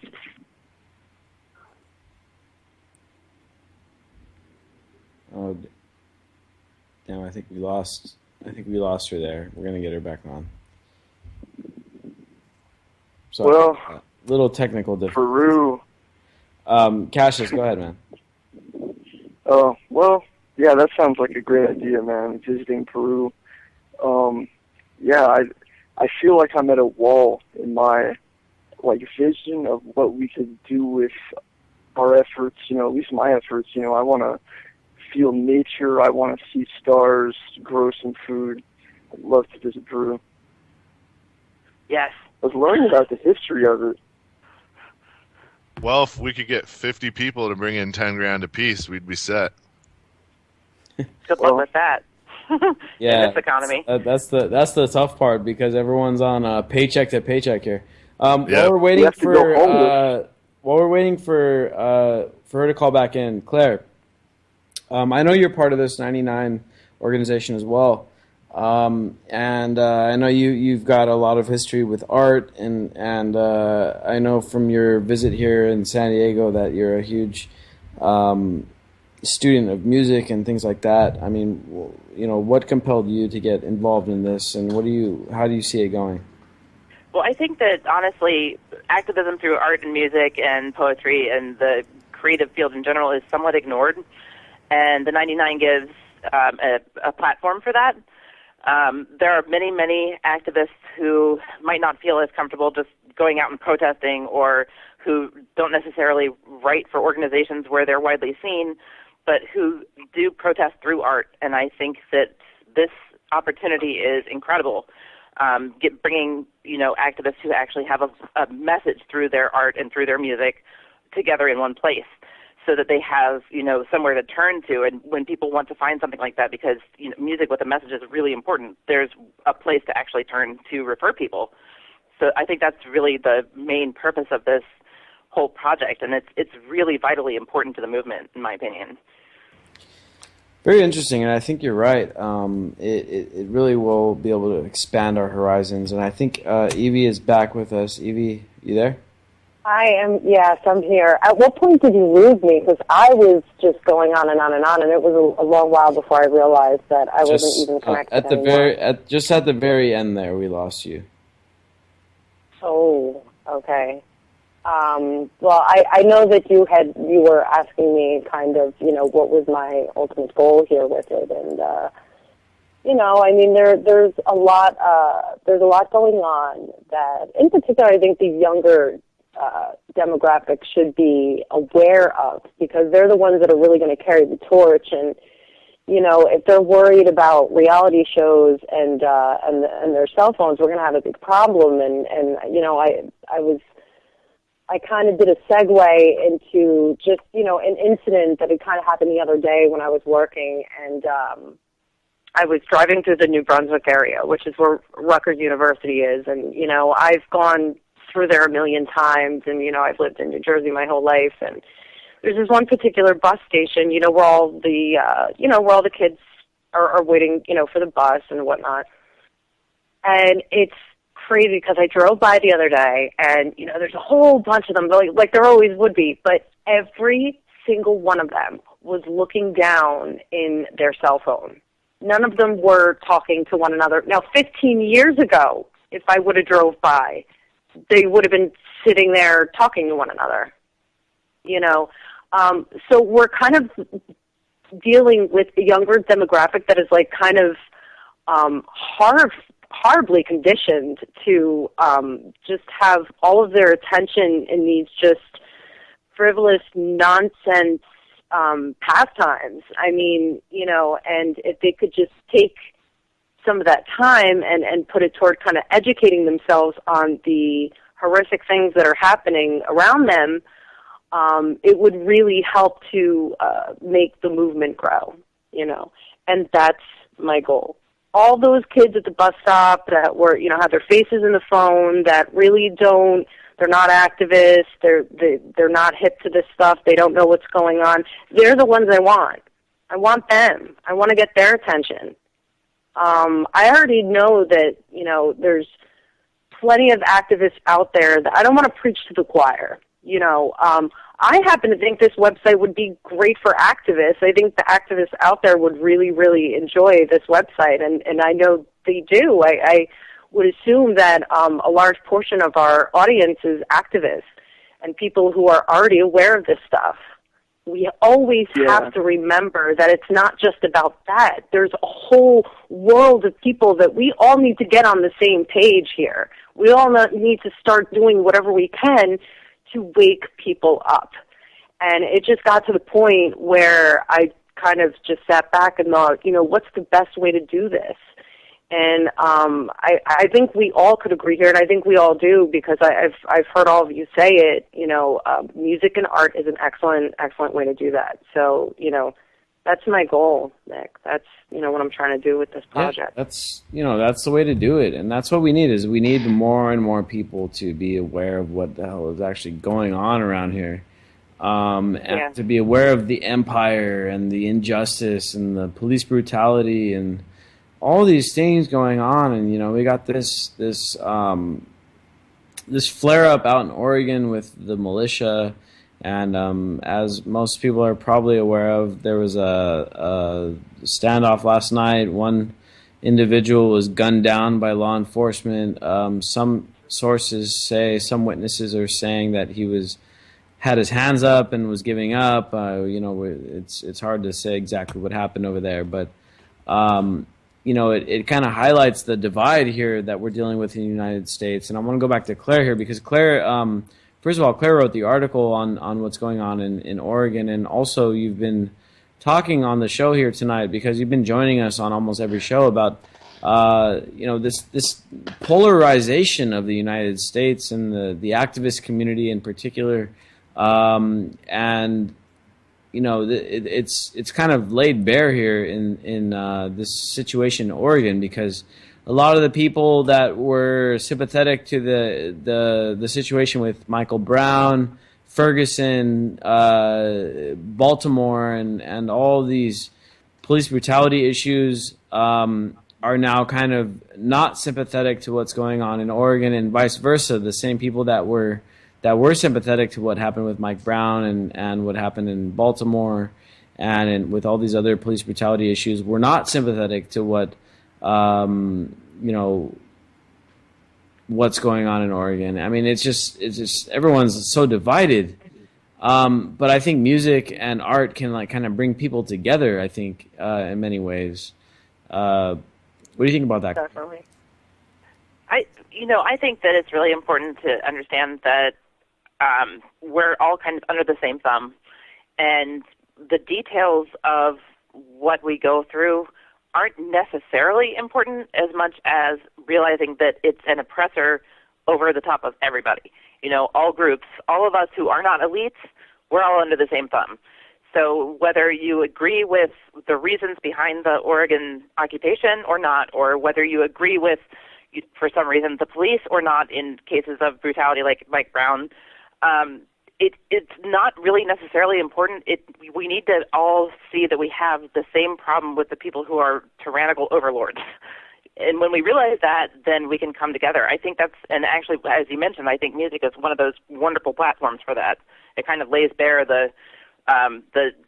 Oh, damn! I think we lost her there. We're gonna get her back on. So, Well, little technical difficulty. Peru. Cassius, go ahead, man. Oh, well, yeah, that sounds like a great idea, man, visiting Peru. Yeah, I feel like I'm at a wall in my, vision of what we could do with our efforts, at least my efforts. I want to feel nature. I want to see stars, grow some food. I'd love to visit Peru. Yes. I was learning about the history of it. Well, if we could get 50 people to bring in 10 grand apiece, we'd be set. Good luck with that. Yeah, in this economy. That's the tough part because everyone's on paycheck to paycheck here. While we're We waiting have to go homeless. for her to call back in, Claire. I know you're part of this 99 organization as well. And I know you've got a lot of history with art, and I know from your visit here in San Diego that you're a huge student of music and things like that. I mean, what compelled you to get involved in this, and how do you see it going? Well, I think that, honestly, activism through art and music and poetry and the creative field in general is somewhat ignored, and the 99 gives a platform for that. There are many, many activists who might not feel as comfortable just going out and protesting, or who don't necessarily write for organizations where they're widely seen, but who do protest through art. And I think that this opportunity is incredible. Bringing activists who actually have a message through their art and through their music together in one place, so that they have somewhere to turn to. And when people want to find something like that, because music with a message is really important, there's a place to actually turn to refer people. So I think that's really the main purpose of this whole project, and it's really vitally important to the movement, in my opinion. Very interesting, and I think you're right. It really will be able to expand our horizons, and I think Evie is back with us. Evie, you there? I am, yes, I'm here. At what point did you lose me? Because I was just going on and on and on, and it was a long while before I realized that I wasn't even connected at the anymore. Just at the very end there, we lost you. Oh, okay. Well, I know that you were asking me kind of, what was my ultimate goal here with it, and I mean, there's a lot going on that, in particular, I think the younger demographic should be aware of, because they're the ones that are really going to carry the torch. And if they're worried about reality shows and their cell phones, we're going to have a big problem. And I kind of did a segue into just an incident that had kind of happened the other day when I was working, and I was driving through the New Brunswick area, which is where Rutgers University is, and I've gone through there a million times, and I've lived in New Jersey my whole life, and there's this one particular bus station, where all the kids are waiting, for the bus and whatnot. And it's crazy because I drove by the other day, and there's a whole bunch of them, like there always would be, but every single one of them was looking down in their cell phone. None of them were talking to one another. Now, 15 years ago, if I would have drove by, they would have been sitting there talking to one another, So we're kind of dealing with a younger demographic that is like kind of horribly conditioned to just have all of their attention in these just frivolous nonsense pastimes. I mean, and if they could just take some of that time and put it toward kind of educating themselves on the horrific things that are happening around them, it would really help to make the movement grow, and that's my goal. All those kids at the bus stop that were, have their faces in the phone, that really they're not activists, they're not hip to this stuff, they don't know what's going on, they're the ones I want. I want them. I want to get their attention. I already know that, there's plenty of activists out there that I don't want to preach to the choir. I happen to think this website would be great for activists. I think the activists out there would really, really enjoy this website, and I know they do. I would assume that a large portion of our audience is activists and people who are already aware of this stuff. We always have to remember that it's not just about that. There's a whole world of people that we all need to get on the same page here. We all need to start doing whatever we can to wake people up. And it just got to the point where I kind of just sat back and thought, what's the best way to do this? And I think we all could agree here, and I think we all do, because I've heard all of you say it. Music and art is an excellent way to do that. So that's my goal, Nick. That's what I'm trying to do with this project. Yeah, that's the way to do it, and that's what we need. Is we need more and more people to be aware of what the hell is actually going on around here, and to be aware of the empire and the injustice and the police brutality and all these things going on, and we got this flare up out in Oregon with the militia, and as most people are probably aware of, there was a standoff last night. One individual was gunned down by law enforcement. Some sources say, some witnesses are saying that he had his hands up and was giving up. It's hard to say exactly what happened over there, but it kind of highlights the divide here that we're dealing with in the United States. And I want to go back to Claire here, because Claire, first of all, Claire wrote the article on what's going on in Oregon, and also you've been talking on the show here tonight, because you've been joining us on almost every show about this polarization of the United States and the activist community in particular, and it's kind of laid bare here in this situation in Oregon, because a lot of the people that were sympathetic to the situation with Michael Brown, Ferguson, Baltimore, and all these police brutality issues are now kind of not sympathetic to what's going on in Oregon, and vice versa. The same people that were sympathetic to what happened with Mike Brown and what happened in Baltimore and with all these other police brutality issues were not sympathetic to what what's going on in Oregon. I mean, it's just everyone's so divided. But I think music and art can kind of bring people together, I think, in many ways. What do you think about that? Definitely. I think that it's really important to understand that we're all kind of under the same thumb, and the details of what we go through aren't necessarily important as much as realizing that it's an oppressor over the top of everybody. All groups, all of us who are not elites, we're all under the same thumb. So whether you agree with the reasons behind the Oregon occupation or not, or whether you agree with, for some reason, the police or not in cases of brutality like Mike Brown, it's not really necessarily important. We need to all see that we have the same problem with the people who are tyrannical overlords. And when we realize that, then we can come together. I think and actually, as you mentioned, I think music is one of those wonderful platforms for that. It kind of lays bare the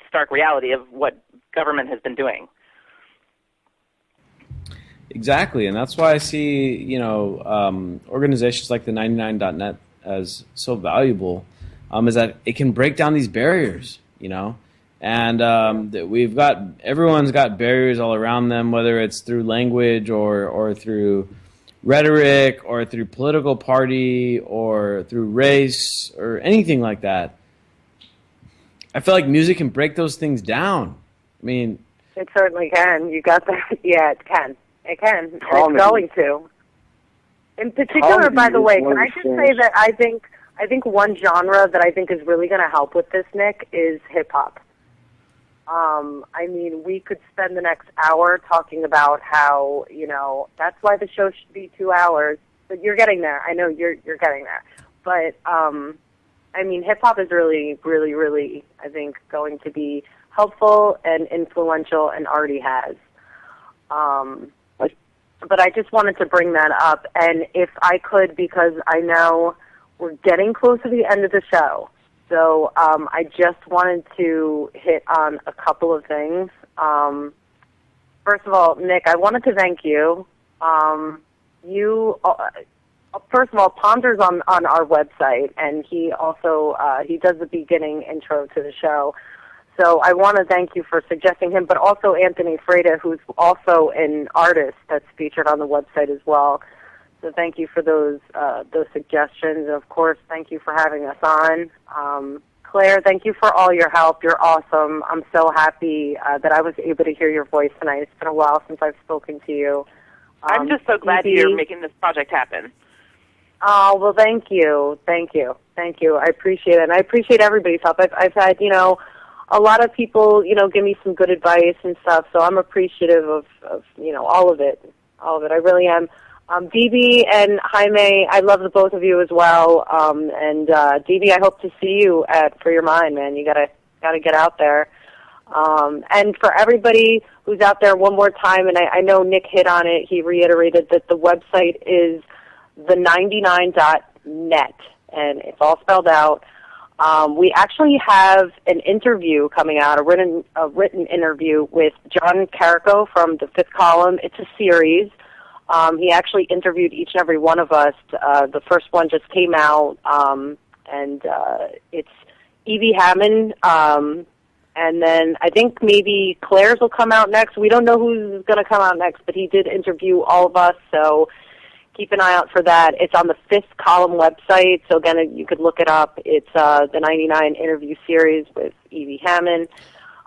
stark reality of what government has been doing. Exactly, and that's why I see organizations like the 99.net as so valuable, is that it can break down these barriers, and everyone's got barriers all around them, whether it's through language or through rhetoric or through political party or through race or anything like that. I feel like music can break those things down. I mean, it certainly can. You got that? Yeah, it can. It can. And Comedy. It's going to. In particular, Comedy by the way, is one can I of just those say things- that I think one genre that I think is really going to help with this, Nick, is hip hop. I mean, we could spend the next hour talking about how that's why the show should be 2 hours. But you're getting there. I know you're getting there. But I mean, hip hop is really, really, really, I think, going to be helpful and influential, and already has. But I just wanted to bring that up, and if I could, because I know we're getting close to the end of the show, so I just wanted to hit on a couple of things. First of all, Nick, I wanted to thank you. First of all, Ponder's on our website, and he also he does the beginning intro to the show. So I want to thank you for suggesting him, but also Anthony Freda, who's also an artist that's featured on the website as well. So thank you for those suggestions. And of course, thank you for having us on. Claire, thank you for all your help. You're awesome. I'm so happy that I was able to hear your voice tonight. It's been a while since I've spoken to you. I'm just so glad you're making this project happen. Oh, well, thank you. Thank you. Thank you. I appreciate it. And I appreciate everybody's help. I've had, a lot of people, give me some good advice and stuff, so I'm appreciative of all of it. All of it. I really am. DB and Jaime, I love the both of you as well. And DB, I hope to see you for your mind, man. You gotta get out there. And for everybody who's out there, one more time, and I know Nick hit on it, he reiterated that the website is the99.net, and it's all spelled out. We actually have an interview coming out, a written interview with John Carrico from the Fifth Column. It's a series. He actually interviewed each and every one of us. The first one just came out, and it's Evie Hammond, and then I think maybe Claire's will come out next. We don't know who's going to come out next, but he did interview all of us, so keep an eye out for that. It's on the Fifth Column website, so again, you could look it up. It's the 99 interview series with Evie Hammond.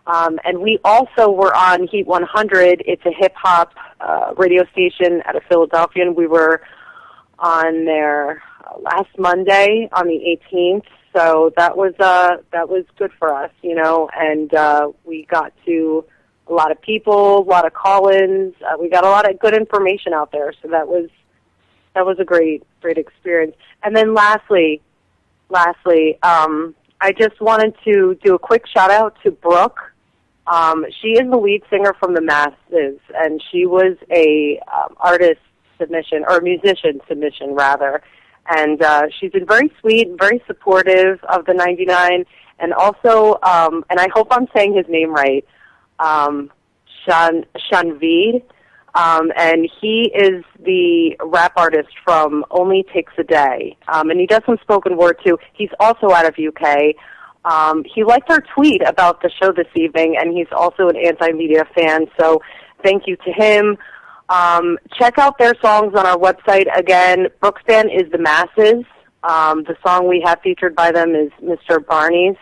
And we also were on Heat 100. It's a hip-hop radio station out of Philadelphia, and we were on there last Monday on the 18th. So that was good for us, and we got to a lot of people, a lot of call-ins. We got a lot of good information out there, so that was a great experience. And then lastly, I just wanted to do a quick shout-out to Brooke. She is the lead singer from The Masses, and she was a artist submission, or musician submission, rather. And she's been very sweet, very supportive of the 99, and also, and I hope I'm saying his name right, Shanvid, and he is the rap artist from Only Takes a Day, and he does some spoken word too. He's also out of UK. He liked our tweet about the show this evening, and he's also an anti-media fan, so thank you to him. Check out their songs on our website. Again, Brooks' band is The Masses. The song we have featured by them is Mr. Barney's,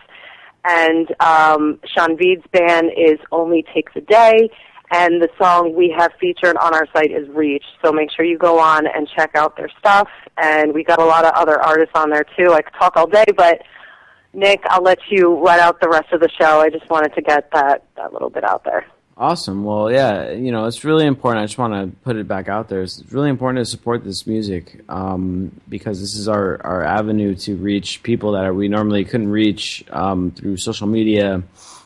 and Shanvid's band is Only Takes a Day, and the song we have featured on our site is Reach. So make sure you go on and check out their stuff, and we got a lot of other artists on there too. I could talk all day, but Nick, I'll let you write out the rest of the show. I just wanted to get that little bit out there. Awesome. Well, yeah, it's really important. I just want to put it back out there. It's really important to support this music because this is our avenue to reach people that we normally couldn't reach through social media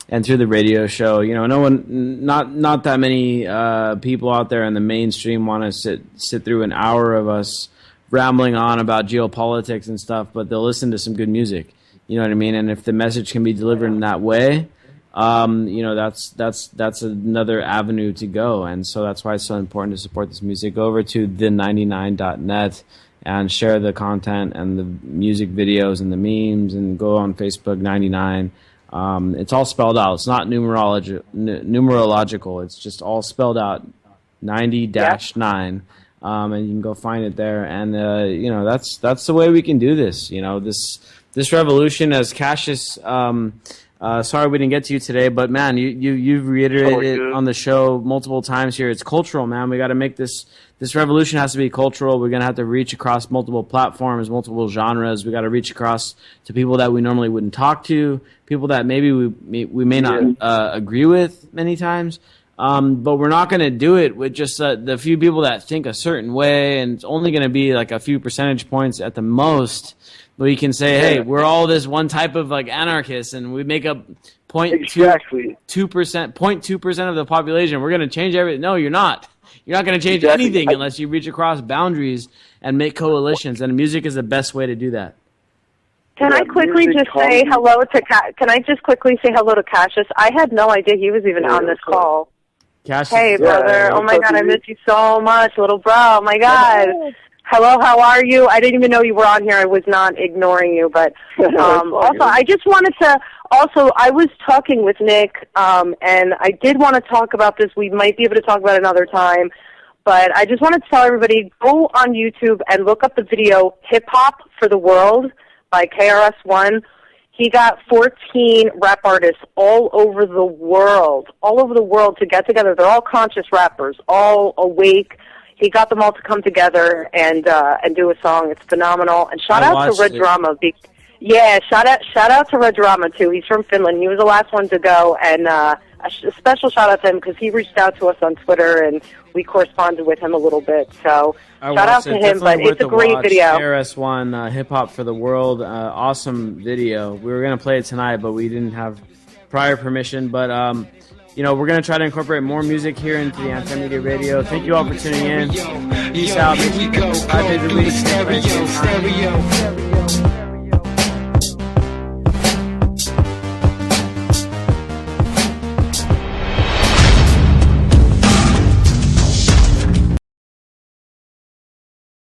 and through the radio show. Not that many people out there in the mainstream want to sit through an hour of us rambling on about geopolitics and stuff, but they'll listen to some good music. You know what I mean? And if the message can be delivered in that way, that's another avenue to go. And so that's why it's so important to support this music. Go over to the99.net and share the content and the music videos and the memes, and go on Facebook 99. It's all spelled out. It's not numerological. It's just all spelled out, 90-9. And you can go find it there. And that's the way we can do this. This revolution, as Cassius, sorry we didn't get to you today, but man, you've reiterated it on the show multiple times here. It's cultural, man. We got to make this revolution has to be cultural. We're going to have to reach across multiple platforms, multiple genres. We got to reach across to people that we normally wouldn't talk to, people that maybe we may not agree with many times. But we're not going to do it with just the few people that think a certain way, and it's only going to be like a few percentage points at the most. We can say, hey, we're all this one type of like anarchists, and we make up 0.2% of the population. We're going to change everything. No, you're not. You're not going to change anything unless you reach across boundaries and make coalitions. And music is the best way to do that. Can I quickly just say hello to Cassius? I had no idea he was even on this call. Cassius, hey, brother. Oh my God, I miss you so much, little bro. Oh my God. Hello, how are you? I didn't even know you were on here. I was not ignoring you, but also I just wanted to. Also, I was talking with Nick, and I did want to talk about this. We might be able to talk about it another time, but I just wanted to tell everybody, go on YouTube and look up the video "Hip Hop for the World" by KRS-One. He got 14 rap artists all over the world to get together. They're all conscious rappers, all awake. He got them all to come together and do a song. It's phenomenal. And shout out to Red Drama. Shout out to Red Drama too. He's from Finland. He was the last one to go, and a special shout out to him because he reached out to us on Twitter and we corresponded with him a little bit. So shout out to him. But it's a great video. KRS-One, Hip Hop for the World, awesome video. We were gonna play it tonight, but we didn't have prior permission, but you know, we're going to try to incorporate more music here into the Anti-Media Radio. Thank you all for tuning in. Peace out. Here we go, 5 days a through the week. stereo.